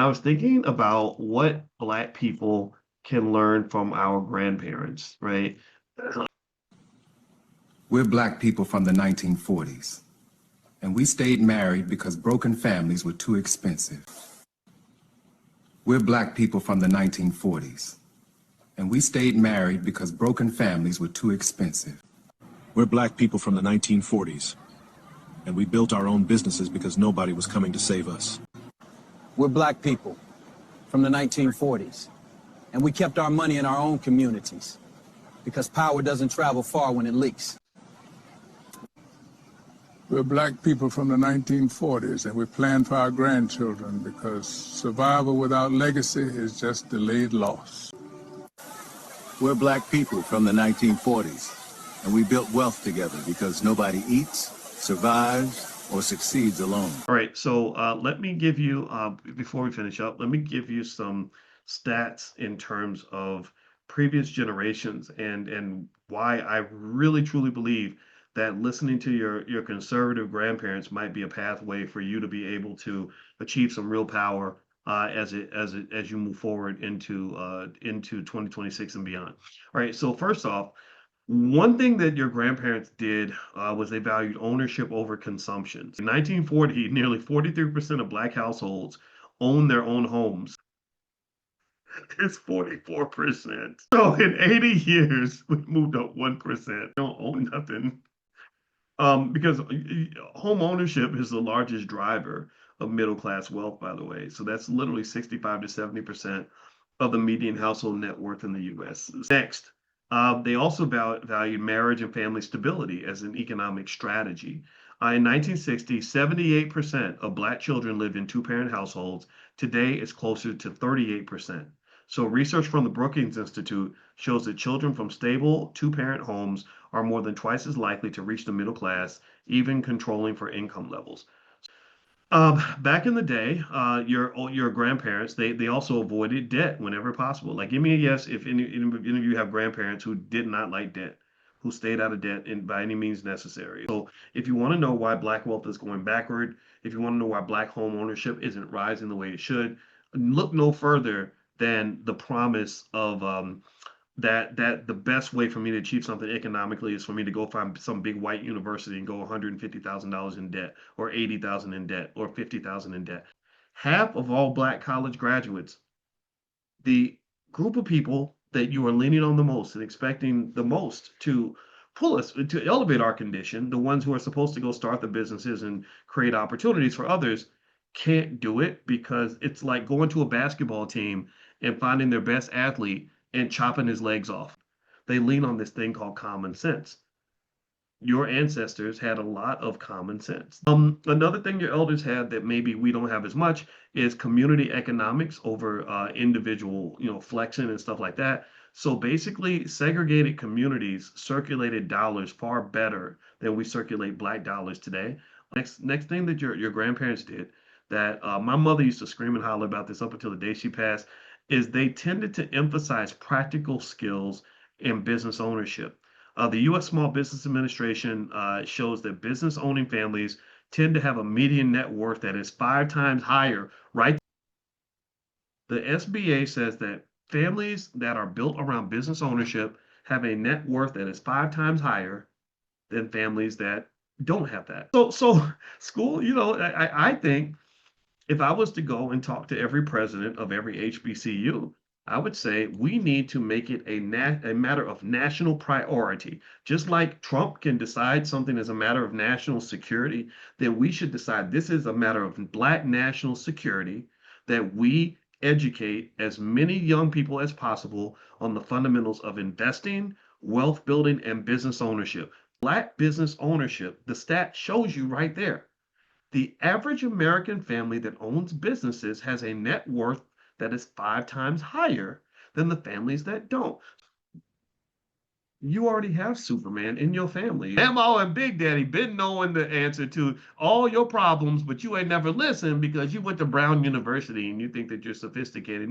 I was thinking about what Black people can learn from our grandparents, right? We're Black people from the 1940s, and we stayed married because broken families were too expensive. We're Black people from the 1940s, and we stayed married because broken families were too expensive. We're Black people from the 1940s, and we built our own businesses because nobody was coming to save us. We're Black people from the 1940s, and we kept our money in our own communities because power doesn't travel far when it leaks. We're Black people from the 1940s, and we plan for our grandchildren because survival without legacy is just delayed loss. We're Black people from the 1940s, and we built wealth together because nobody eats, survives, or succeeds alone. All right, so let me give you, before we finish up, let me give you some stats in terms of previous generations and why I really truly believe that listening to your conservative grandparents might be a pathway for you to be able to achieve some real power as you move forward into 2026 and beyond. All right, so first off, one thing that your grandparents did was they valued ownership over consumption. In 1940, nearly 43% of Black households owned their own homes. It's 44%. So in 80 years, we moved up 1%. Don't own nothing. Because home ownership is the largest driver of middle class wealth, by the way. So that's literally 65 to 70% of the median household net worth in the US. Next, they also valued marriage and family stability as an economic strategy. In 1960, 78% of Black children lived in two-parent households. Today, it's closer to 38%. So research from the Brookings Institute shows that children from stable two-parent homes are more than twice as likely to reach the middle class, even controlling for income levels. Back in the day, your grandparents, they also avoided debt whenever possible. Like, give me a yes if any of you have grandparents who did not like debt, who stayed out of debt by any means necessary. So if you want to know why Black wealth is going backward, if you want to know why Black home ownership isn't rising the way it should, look no further than the promise of that the best way for me to achieve something economically is for me to go find some big white university and go $150,000 in debt, or 80,000 in debt, or 50,000 in debt. Half of all Black college graduates, the group of people that you are leaning on the most and expecting the most to pull us to elevate our condition, the ones who are supposed to go start the businesses and create opportunities for others, can't do it because it's like going to a basketball team and finding their best athlete and chopping his legs off. They lean on this thing called common sense. Your ancestors had a lot of common sense. Another thing your elders had that maybe we don't have as much is community economics over individual, flexing and stuff like that. So basically, segregated communities circulated dollars far better than we circulate Black dollars today. Next thing that your grandparents did that my mother used to scream and holler about this up until the day she passed is they tended to emphasize practical skills in business ownership. The U.S. Small Business Administration shows that business owning families tend to have a median net worth that is 5 times higher, right? The SBA says that families that are built around business ownership have a net worth that is 5 times higher than families that don't have that. So school, I think if I was to go and talk to every president of every HBCU, I would say we need to make it a matter of national priority. Just like Trump can decide something as a matter of national security, then we should decide this is a matter of Black national security, that we educate as many young people as possible on the fundamentals of investing, wealth building, and business ownership. Black business ownership, the stat shows you right there. The average American family that owns businesses has a net worth that is 5 times higher than the families that don't. You already have Superman in your family. Grandma and Big Daddy been knowing the answer to all your problems, but you ain't never listened because you went to Brown University and you think that you're sophisticated.